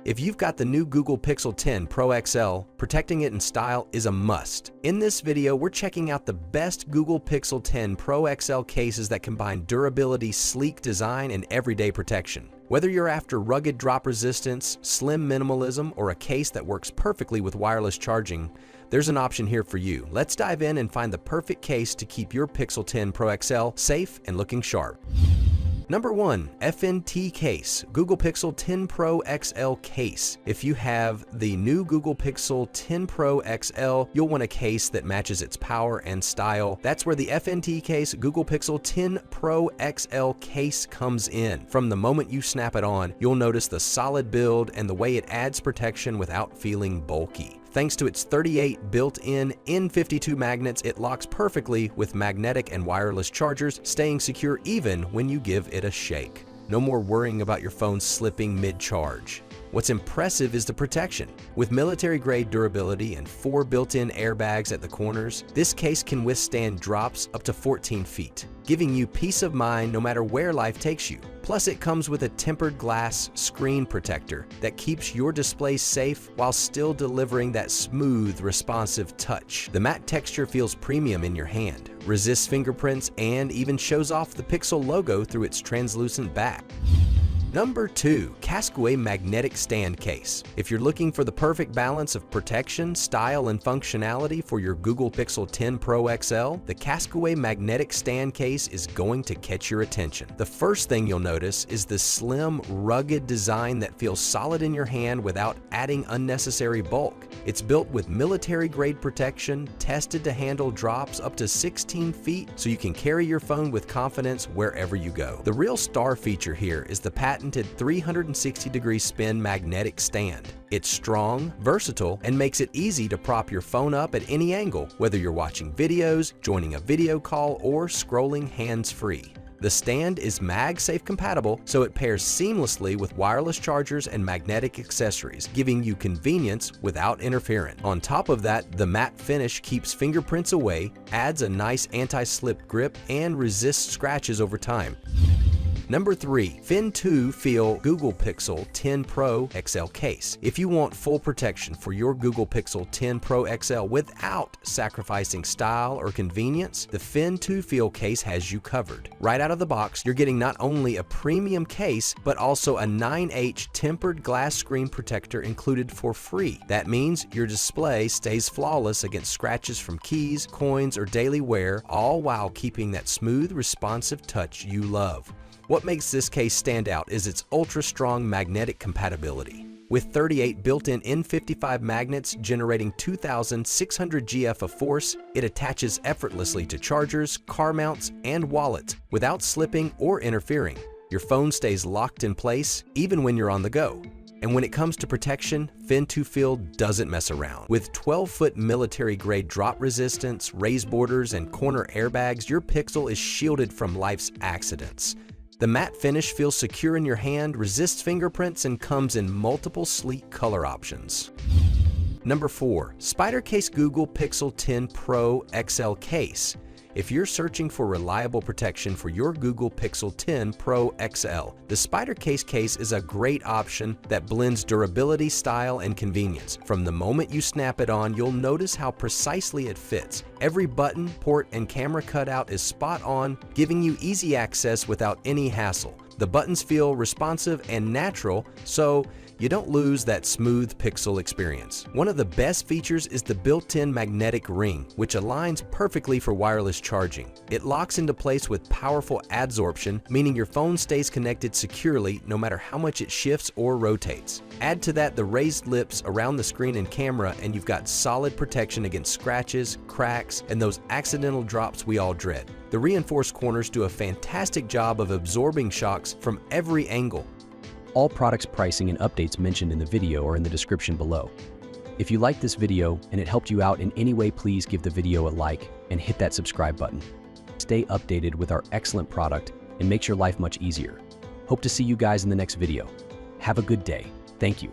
If you've got the new Google Pixel 10 Pro XL, protecting it in style is a must. In this video, we're checking out the best Google Pixel 10 Pro XL cases that combine durability, sleek design, and everyday protection. Whether you're after rugged drop resistance, slim minimalism, or a case that works perfectly with wireless charging, there's an option here for you. Let's dive in and find the perfect case to keep your Pixel 10 Pro XL safe and looking sharp. Number 1. Fntcase Google Pixel 10 Pro XL case. If you have the new Google Pixel 10 Pro XL, you'll want a case that matches its power and style. That's where the Fntcase Google Pixel 10 Pro XL case comes in. From the moment you snap it on, you'll notice the solid build and the way it adds protection without feeling bulky. Thanks to its 38 built-in N52 magnets, it locks perfectly with magnetic and wireless chargers, staying secure even when you give it a shake. No more worrying about your phone slipping mid-charge. What's impressive is the protection. With military-grade durability and 4 built-in airbags at the corners, this case can withstand drops up to 14 feet, giving you peace of mind no matter where life takes you. Plus, it comes with a tempered glass screen protector that keeps your display safe while still delivering that smooth, responsive touch. The matte texture feels premium in your hand, resists fingerprints, and even shows off the Pixel logo through its translucent back. Number 2. CASEKOO magnetic stand case. If you're looking for the perfect balance of protection, style, and functionality for your Google Pixel 10 Pro XL, the CASEKOO magnetic stand case is going to catch your attention. The first thing you'll notice is the slim, rugged design that feels solid in your hand without adding unnecessary bulk. It's built with military-grade protection, tested to handle drops up to 16 feet, so you can carry your phone with confidence wherever you go. The real star feature here is the patented 360-degree spin magnetic stand. It's strong, versatile, and makes it easy to prop your phone up at any angle, whether you're watching videos, joining a video call, or scrolling hands-free. The stand is MagSafe compatible, so it pairs seamlessly with wireless chargers and magnetic accessories, giving you convenience without interference. On top of that, the matte finish keeps fingerprints away, adds a nice anti-slip grip, and resists scratches over time. Number 3. Fin2feel Google Pixel 10 Pro XL case. If you want full protection for your Google Pixel 10 Pro XL without sacrificing style or convenience, the Fin2feel case has you covered. Right out of the box, you're getting not only a premium case, but also a 9H tempered glass screen protector included for free. That means your display stays flawless against scratches from keys, coins, or daily wear, all while keeping that smooth, responsive touch you love. What makes this case stand out is its ultra-strong magnetic compatibility. With 38 built-in N55 magnets generating 2,600 GF of force, it attaches effortlessly to chargers, car mounts, and wallets without slipping or interfering. Your phone stays locked in place even when you're on the go. And when it comes to protection, Fin2feel doesn't mess around. With 12-foot military-grade drop resistance, raised borders, and corner airbags, your Pixel is shielded from life's accidents. The matte finish feels secure in your hand, resists fingerprints, and comes in multiple sleek color options. Number 4. Spidercase Google Pixel 10 Pro XL case. If you're searching for reliable protection for your Google Pixel 10 Pro XL, the Spidercase case is a great option that blends durability, style, and convenience. From the moment you snap it on, you'll notice how precisely it fits. Every button, port, and camera cutout is spot on, giving you easy access without any hassle. The buttons feel responsive and natural, so you don't lose that smooth Pixel experience. One of the best features is the built-in magnetic ring, which aligns perfectly for wireless charging. It locks into place with powerful adsorption, meaning your phone stays connected securely no matter how much it shifts or rotates. Add to that the raised lips around the screen and camera, and you've got solid protection against scratches, cracks, and those accidental drops we all dread. The reinforced corners do a fantastic job of absorbing shocks from every angle. All products pricing and updates mentioned in the video are in the description below. If you liked this video and it helped you out in any way, please give the video a like and hit that subscribe button. Stay updated with our excellent product and makes your life much easier. Hope to see you guys in the next video. Have a good day. Thank you.